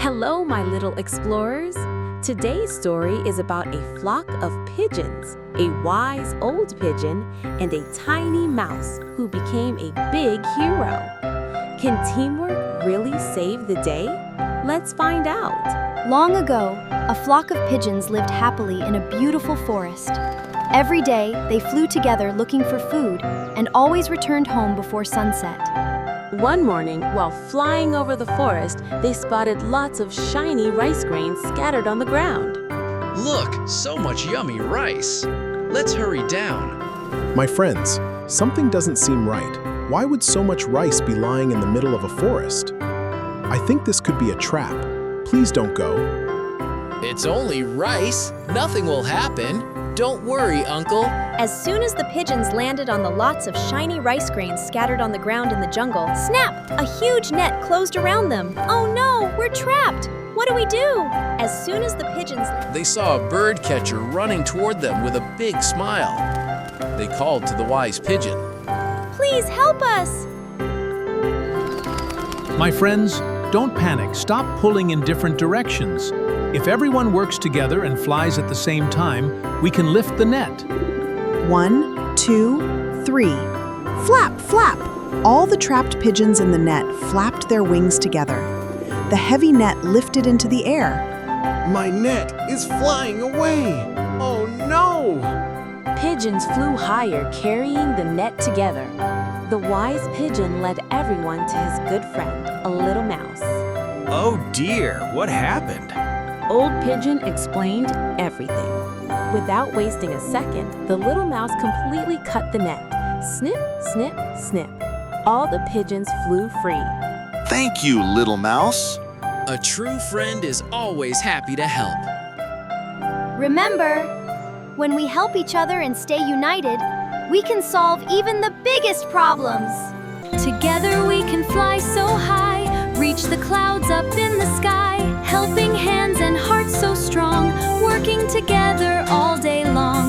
Hello, my little explorers. Today's story is about a flock of pigeons, a wise old pigeon, and a tiny mouse who became a big hero. Can teamwork really save the day? Let's find out. Long ago, a flock of pigeons lived happily in a beautiful forest. Every day, they flew together looking for food and always returned home before sunset. One morning, while flying over the forest, they spotted lots of shiny rice grains scattered on the ground. Look, so much yummy rice. Let's hurry down. My friends, something doesn't seem right. Why would so much rice be lying in the middle of a forest? I think this could be a trap. Please don't go. It's only rice. Nothing will happen. Don't worry, Uncle. As soon as the pigeons landed on the lots of shiny rice grains scattered on the ground in the jungle, snap! A huge net closed around them. Oh no, we're trapped! What do we do? As soon as the pigeons... They saw a bird catcher running toward them with a big smile. They called to the wise pigeon. Please help us! My friends, don't panic. Stop pulling in different directions. If everyone works together and flies at the same time, we can lift the net. 1, 2, 3. Flap, flap! All the trapped pigeons in the net flapped their wings together. The heavy net lifted into the air. My net is flying away! Oh no! Pigeons flew higher, carrying the net together. The wise pigeon led everyone to his good friend, a little mouse. Oh dear, what happened? Old Pigeon explained everything. Without wasting a second, the little mouse completely cut the net. Snip, snip, snip. All the pigeons flew free. Thank you, little mouse. A true friend is always happy to help. Remember, when we help each other and stay united, we can solve even the biggest problems. Together we can fly so high, reach the clouds up in the sky, helping hands and hearts so strong, working together all day long.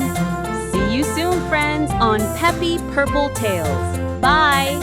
See you soon, friends, on Peppy Purple Tales. Bye!